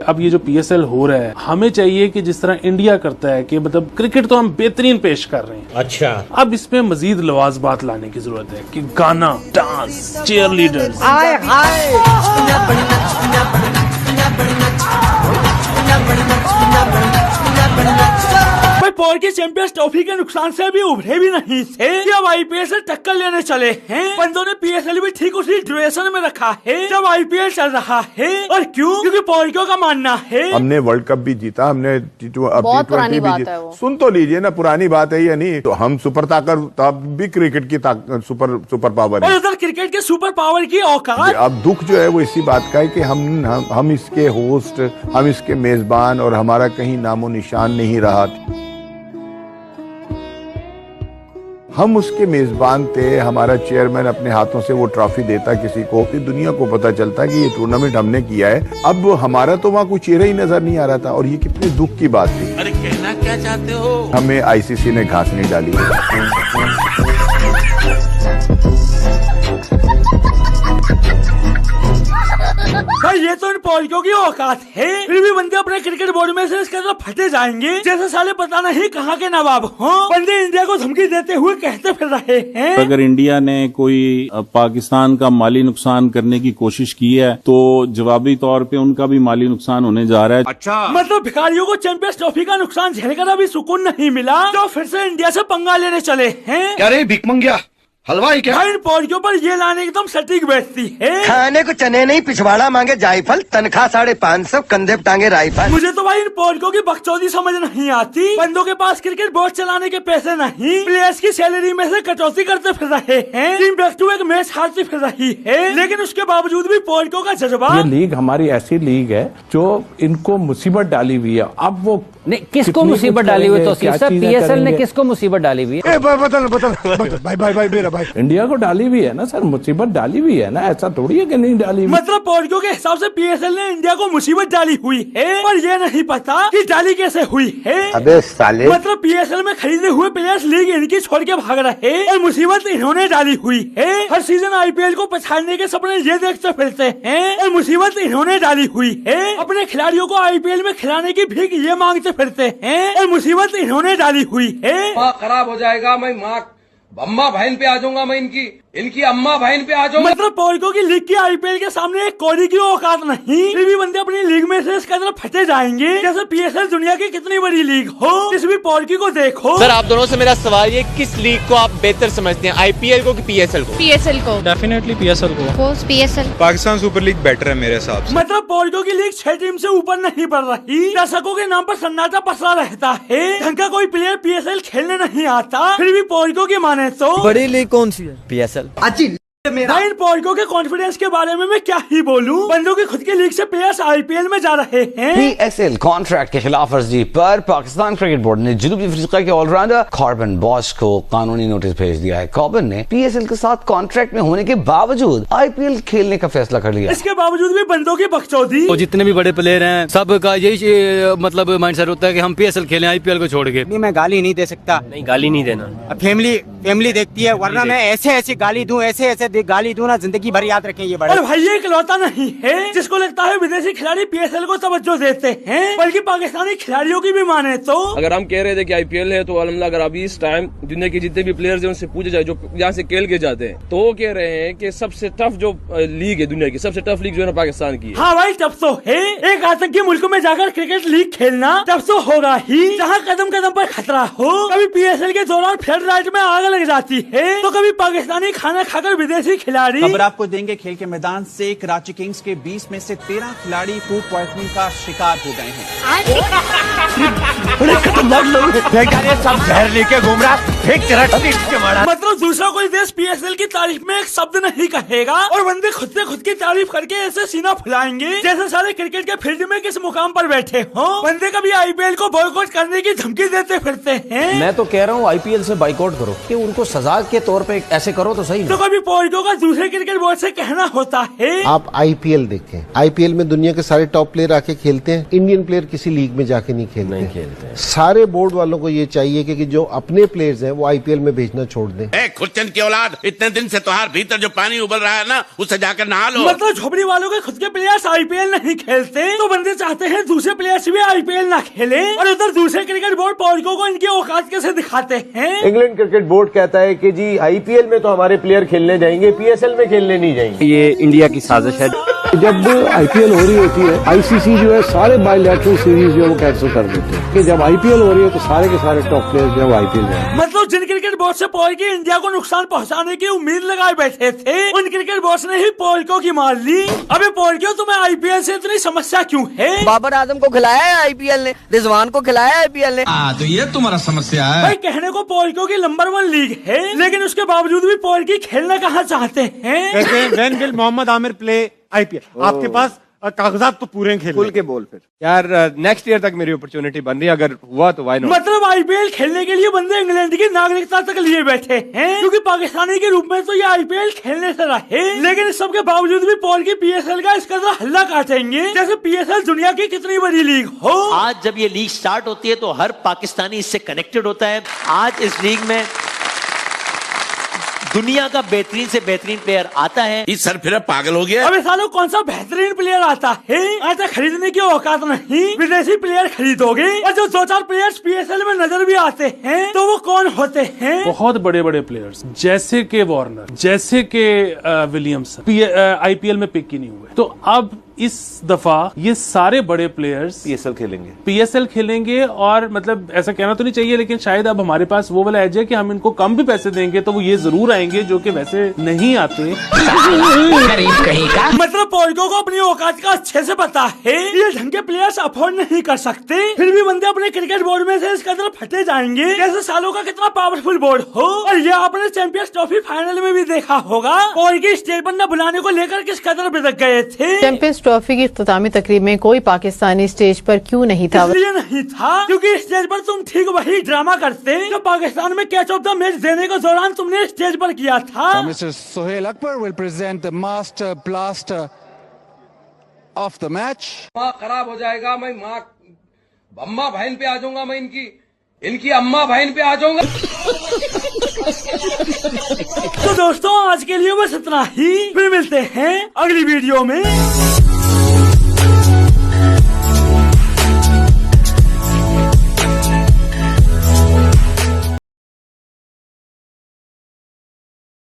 अब ये जो PSL हो रहा है, हमें चाहिए कि जिस तरह इंडिया करता है कि मतलब क्रिकेट तो हम बेहतरीन पेश कर रहे हैं, अच्छा, अब इसमें मजीद लवाजबात लाने की जरूरत है कि गाना, डांस, चीयर लीडर्स, पॉल के चैंपियंस ट्रॉफी के नुकसान से अभी उभरे भी नहीं थे, जब IPL से टक्कर लेने चले हैं। बंदों ने PSL भी ठीक उसी ड्यूरेशन में रखा है जब IPL चल रहा है। और क्यों? क्योंकि पॉलिको का मानना है हमने वर्ल्ड कप भी जीता, हमने बहुत पुरानी बात है वो। सुन तो लीजिए ना, पुरानी बात है या नहीं, तो हम सुपर ताकत, तब भी क्रिकेट की सुपर पावर है, और उधर क्रिकेट के सुपर पावर की औकात। अब दुख जो है वो इसी बात का है कि हम इसके होस्ट, हम इसके मेजबान, और हमारा कहीं नामो निशान नहीं रहा। हम उसके मेजबान थे, हमारा चेयरमैन अपने हाथों से वो ट्रॉफी देता किसी को, फिर दुनिया को पता चलता कि ये टूर्नामेंट हमने किया है। अब हमारा तो वहाँ कोई चेहरा ही नजर नहीं आ रहा था, और ये कितने दुख की बात थी। अरे कहना क्या चाहते हो? हमें ICC ने घास नहीं डाली। भाई ये तो इन पॉलिको की औकात है, फिर भी बंदे अपने क्रिकेट बोर्ड में से इसके अंदर फटे जाएंगे जैसे साले पता नहीं कहाँ के नवाब हों। बंदे इंडिया को धमकी देते हुए कहते फिर रहे हैं, अगर इंडिया ने कोई पाकिस्तान का माली नुकसान करने की कोशिश की है तो जवाबी तौर पे उनका भी माली नुकसान होने जा रहा है। अच्छा, मतलब भिखारियों को चैंपियंस ट्रॉफी का नुकसान झेलकर अभी सुकून नहीं मिला तो फिर से इंडिया से पंगा लेने चले हैं। क्या रे भिखमंगिया, हलवाई क्या? इन पॉलिको पर ये लाने एकदम सटीक बैठती है। खाने को चने नहीं, पिछवाड़ा मांगे जायफल, तनख्वाह 550, कंधे पे टांगे राइफल। मुझे तो भाई इन पॉलिको की बकचोदी समझ नहीं आती। बंदों के पास क्रिकेट बोर्ड चलाने के पैसे नहीं, प्लेयर्स की सैलरी में से कटौती करते फिर रहे हैं। Team back to back match हारती फिर रही है, लेकिन उसके बावजूद भी पॉलिको का जज्बा। ये लीग हमारी ऐसी लीग है जो इनको मुसीबत डाली हुई है। अब वो नहीं, किसको मुसीबत डाली हुई? तो सिर्फ PSL ने किसको मुसीबत डाली हुई है? बदल भाई मेरा भाई, इंडिया को डाली हुई है ना सर, मुसीबत डाली हुई है ना, ऐसा थोड़ी है कि नहीं डाली हुई। मतलब पॉलिको के हिसाब से PSL ने इंडिया को मुसीबत डाली हुई है, पर ये नहीं पता कि डाली कैसे हुई है। अबे साले, मतलब PSL में खरीदे हुए प्लेयर्स लीग इनकी छोड़ के भाग रहे और मुसीबत इन्होंने डाली हुई है। हर सीजन IPL को पछाड़ने के सपने ये देखते फिरते हैं और मुसीबत इन्होंने डाली हुई है। अपने खिलाड़ियों को IPL में खिलाने की भीख ये मांगते फिरते हैं और मुसीबत इन्होंने डाली हुई है। माँ खराब हो जाएगा, मैं माँ अम्मा बहन पे आ जाऊंगा, मैं इनकी अम्मा बहन पे आ जाऊंगा। मतलब पॉलिको की लीग की IPL के सामने एक कौड़ी की औकात नहीं, फिर भी बंदे अपनी लीग में से इसके अंदर फटे जाएंगे जैसे PSL दुनिया की कितनी बड़ी लीग हो। इस भी पॉलिको को देखो। सर आप दोनों से मेरा सवाल ये, किस लीग को आप बेहतर समझते हैं, IPL को कि PSL को? PSL को। डेफिनेटली PSL को। PSL। Pakistan super league better है मेरे हिसाब से। मतलब पॉलिको की लीग 6 टीम से ऊपर नहीं बढ़ रही, दर्शकों के नाम पर सन्नाटा पसरा रहता है, ढंग का कोई प्लेयर PSL खेलने नहीं आता, फिर भी पॉलिको की माने तो बड़ी लीग कौन सी है? PSL। भाई इन पॉलिको के कॉन्फिडेंस के बारे में मैं क्या ही बोलूं। बंदों की खुद की लीग से प्लेयर्स IPL में जा रहे हैं। PSL कॉन्ट्रैक्ट के खिलाफ वर्जी पर पाकिस्तान क्रिकेट बोर्ड ने जनूबी अफ्रीका के ऑलराउंडर कॉर्बन बॉश को कानूनी नोटिस भेज दिया है। कॉर्बन ने PSL के साथ कॉन्ट्रैक्ट में होने के बावजूद IPL खेलने का फैसला कर लिया। इसके बावजूद भी बंदों की बकचोदी। तो जितने भी बड़े प्लेयर हैं सबका यही मतलब माइंडसेट होता है कि हम PSL खेलें IPL को छोड़ के। मैं गाली नहीं दे सकता। नहीं, गाली नहीं देना। फैमिली देखती है, वरना मैं ऐसे गाली दूं, ऐसे गाली दूं ना, जिंदगी भर याद रखें ये बड़ा। और भाई ये इकलौता नहीं है जिसको लगता है विदेशी खिलाड़ी PSL को तवज्जो देते हैं, बल्कि पाकिस्तानी खिलाड़ियों की भी माने तो। अगर हम कह रहे थे कि IPL है तो अल्हम्दुलिल्लाह, अगर अभी इस टाइम दुनिया के जितने भी प्लेयर्स हैं उनसे पूछे जाए जो यहाँ से खेल के जाते हैं, तो वो कह रहे हैं कि सबसे टफ जो लीग है दुनिया की, सबसे टफ लीग जो है ना पाकिस्तान की है। हाँ भाई टफ तो है, एक आतंकी मुल्क में जाकर क्रिकेट लीग खेलना टफ तो होगा ही, जहाँ कदम कदम पर खतरा हो। कभी PSL के दौरान फ्लड लाइट में आग लग जाती है तो कभी पाकिस्तानी खाना खाकर विदेशी खिलाड़ी। खबर आपको देंगे, खेल के मैदान से कराची किंग्स के 20 में से 13 खिलाड़ी फूड पॉइजनिंग का शिकार हो गए हैं। बड़े खतरनाक लोग हैं, सब जहर लेके घूम रहा है। मतलब दूसरा कोई देश PSL की तारीफ में एक शब्द नहीं कहेगा और बंदे खुद से खुद की तारीफ करके ऐसे सीना फुलाएंगे जैसे सारे क्रिकेट के फील्ड में किस मुकाम पर बैठे हो। बंदे कभी IPL को बॉयकॉट करने की धमकी देते फिरते हैं। मैं तो कह रहा हूँ IPL से बाइकआउट करो, कि उनको सजा के तौर पे ऐसे करो तो सही। तो कभी पॉलिको का दूसरे क्रिकेट बोर्ड से कहना होता है। आप IPL देखें, IPL में दुनिया के सारे टॉप प्लेयर आके खेलते हैं, इंडियन प्लेयर किसी लीग में जाके नहीं खेलते। खेलते हैं। सारे बोर्ड वालों को ये चाहिए कि जो अपने प्लेयर्स हैं वो IPL में भेजना छोड़ दें। खुर्चन की औलाद, इतने दिन से तुम्हारे भीतर जो पानी उबल रहा है ना, उससे जाकर नहा लो। मतलब झोपड़ी वालों के खुद के प्लेयर्स आईपीएल नहीं खेलते तो बंदे चाहते हैं दूसरे प्लेयर्स भी आईपीएल ना खेले, और उधर दूसरे क्रिकेट बोर्ड पॉलिटिकों को इनकी औकात कैसे दिखाते हैं। इंग्लैंड क्रिकेट बोर्ड कहता है कि जी आईपीएल में तो हमारे प्लेयर खेलने जाएंगे, पीएसएल में खेलने नहीं जाएंगे। ये इंडिया की साजिश है। जब आईपीएल हो रही होती है, आईसीसी जो है सारे बायलैटरल सीरीज जो है वो कैंसिल कर देते हैं कि जब आईपीएल हो रही है तो सारे के सारे टॉप प्लेयर्स जो है वो आईपीएल जाएंगे। मतलब जिन क्रिकेट बोर्ड से पॉल की इंडिया को नुकसान पहुंचाने की उम्मीद लगाए बैठे थे, उन क्रिकेट बोर्ड ने ही पॉलिको की मार ली। अबे पॉलिको, तुम्हें आईपीएल से इतनी समस्या क्यों है? बाबर आजम को खिलाया है आईपीएल ने, रिजवान को खिलाया है आईपीएल ने। तो ये तुम्हारा समस्या है भाई। कहने को पॉलिको की नंबर 1 लीग है, लेकिन उसके बावजूद भी पॉल की खेलना कहाँ चाहते हैं। When will Mohammad Amir play IPL? आपके पास कागजात तो पूरे खेल खुल के बोल फिर यार, नेक्स्ट ईयर तक मेरी अपॉर्चुनिटी बन रही है, अगर हुआ तो वाई नॉट। मतलब आईपीएल खेलने के लिए बंदे इंग्लैंड की नागरिकता तक लिए बैठे हैं, क्योंकि पाकिस्तानी के रूप में तो ये आईपीएल खेलने से रहे, लेकिन इस सब के बावजूद भी पॉल की पीएसएल का इस कदर हल्ला काटेंगे जैसे पीएसएल दुनिया की कितनी बड़ी लीग हो। आज जब ये लीग स्टार्ट होती है तो हर पाकिस्तानी इससे कनेक्टेड होता है। आज इस लीग में दुनिया का बेहतरीन से बेहतरीन प्लेयर आता है। इस सर फिर पागल हो गया। अबे सालों, कौन सा बेहतरीन प्लेयर आता है? ऐसा खरीदने की औकात नहीं, विदेशी प्लेयर खरीदोगे। और जो 2-4 प्लेयर्स पीएसएल में नजर भी आते हैं तो वो कौन होते हैं? बहुत बड़े बड़े प्लेयर्स जैसे के वार्नर, जैसे के विलियमसन आईपीएल में पिक ही नहीं हुए। तो अब इस दफा ये सारे बड़े प्लेयर्स पीएसएल खेलेंगे और मतलब ऐसा कहना तो नहीं चाहिए, लेकिन शायद अब हमारे पास वो वाला एज है कि हम इनको कम भी पैसे देंगे तो वो ये जरूर आएंगे, जो कि वैसे नहीं आते। कहीं का मतलब पॉलिको को अपनी औकात का अच्छे से पता है, ये ढंग के प्लेयर्स अफोर्ड नहीं कर सकते, फिर भी बंदे अपने क्रिकेट बोर्ड में से इस कदर फटे जाएंगे जैसे सालों का कितना पावरफुल बोर्ड हो। और ये आपने चैंपियंस ट्रॉफी फाइनल में भी देखा होगा, पॉल की स्टेज पर न बुलाने को लेकर किस कदर बिदक गए थे। चैंपियंस ट्रॉफी की इख्तितामी तकरीब में कोई पाकिस्तानी स्टेज पर क्यों नहीं था? इसलिए नहीं था क्योंकि स्टेज पर तुम ठीक वही ड्रामा करते जो पाकिस्तान में कैच ऑफ द मैच देने के दौरान तुमने स्टेज पर किया था। Mister Sohail Akbar will present the master blaster of the match. माँ खराब हो जाएगा, मैं माँ अम्मा बहन पे आ जाऊंगा, मैं इनकी अम्मा बहन पे आ जाऊंगा। तो दोस्तों, आज के लिए बस इतना ही, फिर मिलते हैं अगली वीडियो में।